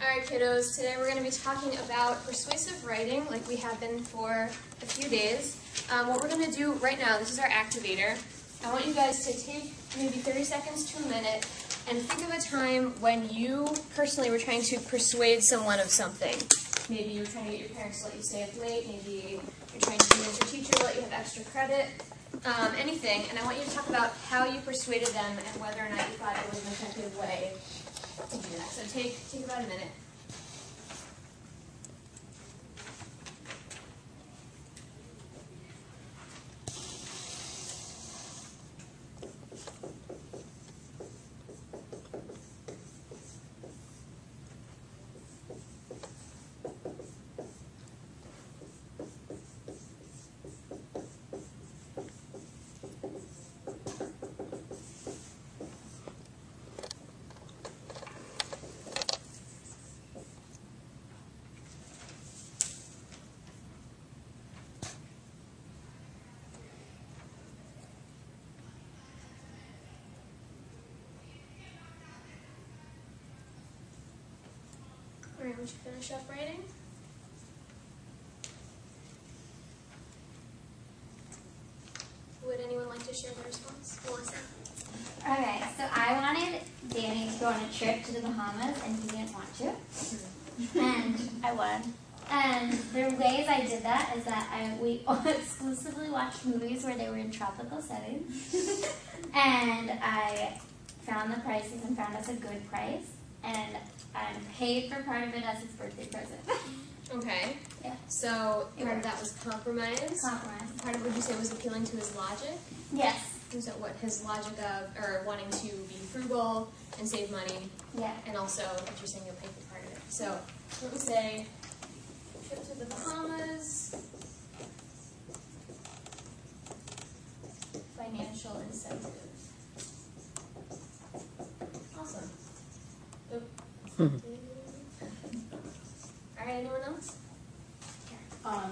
Alright kiddos, today we're going to be talking about persuasive writing like we have been for a few days. What we're going to do right now, this is our activator. I want you guys to take maybe 30 seconds to a minute and think of a time when you personally were trying to persuade someone of something. Maybe you were trying to get your parents to let you stay up late, maybe you're trying to convince your teacher to let you have extra credit, anything. And I want you to talk about how you persuaded them and whether or not you thought it was an effective way to do that. So take about a minute. Alright, would you finish up writing? Would anyone like to share their response? Melissa? Okay, so I wanted Danny to go on a trip to the Bahamas, and he didn't want to. And I won. And the ways I did that is that we exclusively watched movies where they were in tropical settings. And I found the prices and found us a good price. And I paid for part of it as his birthday present. Okay. Yeah. So part of that was compromise. Compromise. Part of what you say was appealing to his logic. Yes. So what his logic of, or wanting to be frugal and save money. Yeah. And also what you're saying you'll pay for part of it. So let me say trip to the Bahamas. Financial incentive. Awesome. Alright, anyone else?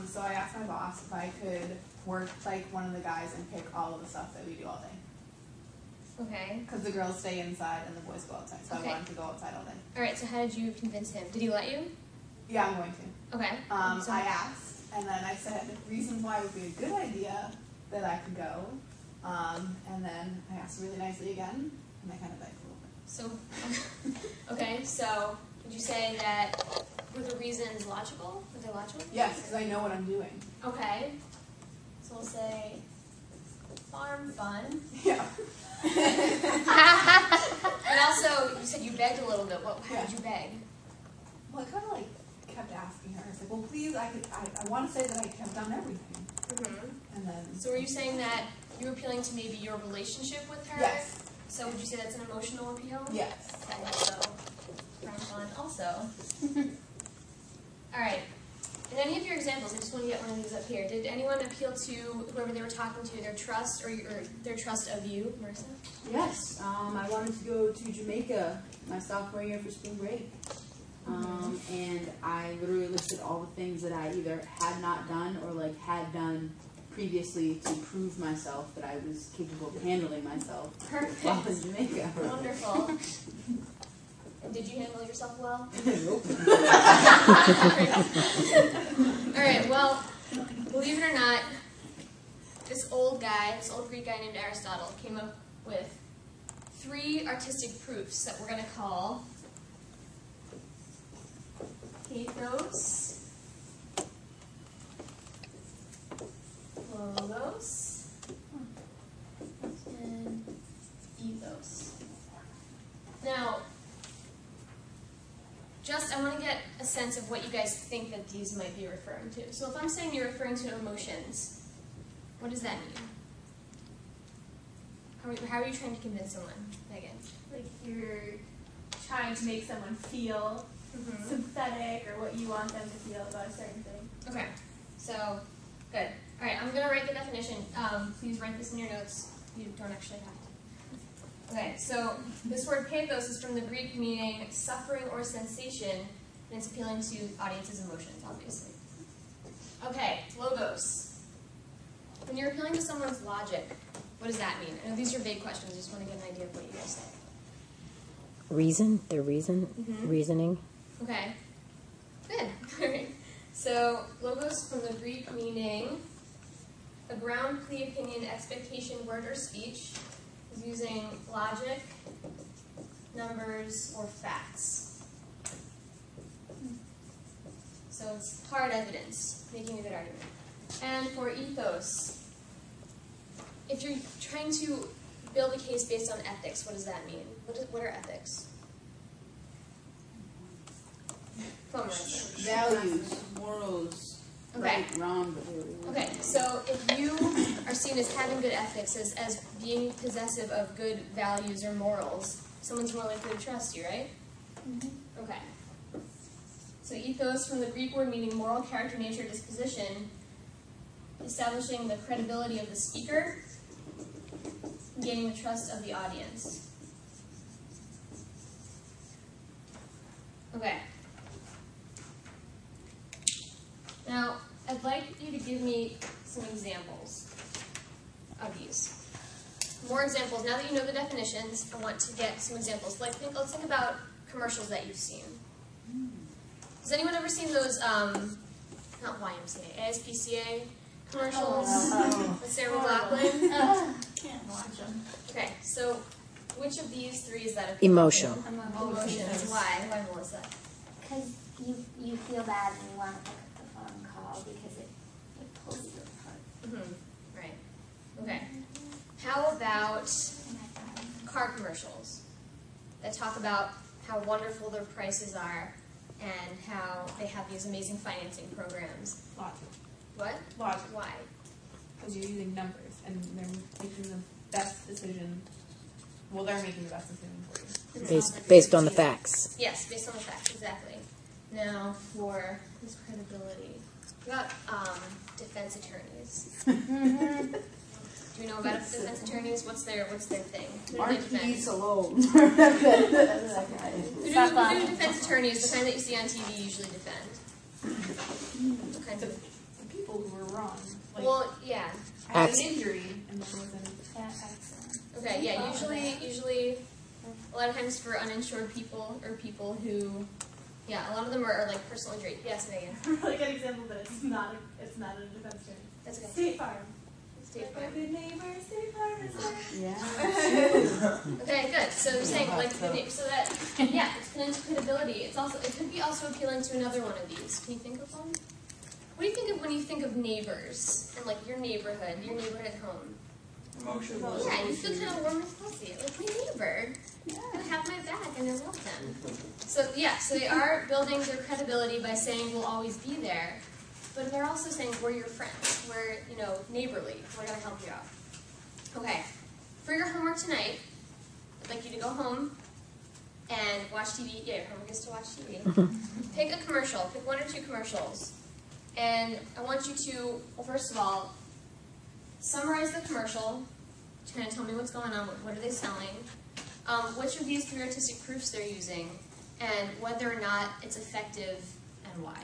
So I asked my boss if I could work like one of the guys and pick all of the stuff that we do all day. Okay. Because the girls stay inside and the boys go outside, so Okay. I wanted to go outside all day. Alright, so how did you convince him? Did he let you? Yeah, I'm going to. Okay. So- I asked, and then I said reasons why it would be a good idea that I could go. And then I asked really nicely again, and I kind of begged a little bit. So, okay, so would you say that were the reasons logical? Were they logical? Yes, because I know what I'm doing. Okay. So we'll say farm fun. Yeah. And also, you said you begged a little bit. How did you beg? Well, I kind of like kept asking her. I was like, well, please, I want to say that I've done everything. Mm-hmm. And then. So were you saying that you were appealing to maybe your relationship with her? Yes. So would you say that's an emotional appeal? Yes. Okay, so farm fun also. Alright. In any of your examples, I just want to get one of these up here. Did anyone appeal to whoever they were talking to, their trust or their trust of you, Marissa? Yes, I wanted to go to Jamaica my sophomore year for spring break. And I literally listed all the things that I either had not done or like had done previously to prove myself that I was capable of handling myself Perfect. while in Jamaica. Wonderful. And did you handle yourself well? Nope. Alright, well, believe it or not, this old Greek guy named Aristotle came up with 3 artistic proofs that we're going to call pathos, logos, and ethos. Now, I want to get a sense of what you guys think that these might be referring to. So if I'm saying you're referring to emotions, what does that mean? How are you trying to convince someone, Megan? Like you're trying to make someone feel sympathetic or what you want them to feel about a certain thing. Okay, so good. All right, I'm going to write the definition. Please write this in your notes. You don't actually have to. Okay, so this word pathos is from the Greek meaning suffering or sensation, and it's appealing to audience's emotions, obviously. Okay, logos. When you're appealing to someone's logic, what does that mean? I know these are vague questions. I just want to get an idea of what you guys think. Reason, their reason, reasoning. Okay. Good. All right. So logos from the Greek meaning a ground, plea, opinion, expectation, word, or speech is using logic, numbers, or facts. So it's hard evidence, making a good argument. And for ethos, if you're trying to build a case based on ethics, what does that mean? What are ethics? Values, morals, Okay. right, wrong, but Okay, so if you are seen as having good ethics, as being possessive of good values or morals, someone's more likely to trust you, right? Mm-hmm. Okay. So ethos from the Greek word meaning moral character, nature, disposition, establishing the credibility of the speaker, gaining the trust of the audience. Okay. Now, I'd like you to give me some examples of these. More examples. Now that you know the definitions, I want to get some examples. Let's think about commercials that you've seen. Has anyone ever seen those, not YMCA, ASPCA commercials with Sarah McLachlan? Can't watch them. Okay, so which of these three is that? Emotion. Emotions. Why? Why, Melissa? Because you feel bad and you want to pick up the phone call because it pulls you apart. Right. Okay. How about car commercials that talk about how wonderful their prices are and how they have these amazing financing programs? Logic. What? Logic. Why? Because you're using numbers and they're making the best decision. Well, they're making the best decision for you. Based on the facts. Yes, based on the facts, exactly. Now for this credibility. What about defense attorneys? Do you know about defense attorneys? What's their thing? Who do they Marquise defend? alone. Who do defense attorneys, the kind that you see on TV, usually defend? What kinds of? The people who were wrong. Like, Well, yeah. I had an injury and there was an Okay, yeah. Usually, a lot of times for uninsured people or people who, yeah, a lot of them are like personal injury. Yes, Megan. A really good example, but it's not a defense attorney. That's okay. State Farm. State Like Farm. a good neighbor, State Farm is there. Yeah. Okay, good. So you're saying like so that yeah, it's put into credibility. It could be also appealing to another one of these. Can you think of one? What do you think of when you think of neighbors and like your neighborhood home? Emotional. Yeah, you feel kind of warm and fuzzy. Like my neighbor, they have my back and I love them. So yeah, so they are building their credibility by saying we'll always be there, but they're also saying we're your friends. We're neighborly. We're gonna help you out. Okay, for your homework tonight, I'd like you to go home and watch TV. Yeah, your homework is to watch TV. Pick a commercial. Pick 1 or 2 commercials, and I want you to, well, first of all, summarize the commercial. Kind of tell me what's going on. What are they selling? Which of these 3 artistic proofs they're using, and whether or not it's effective and why.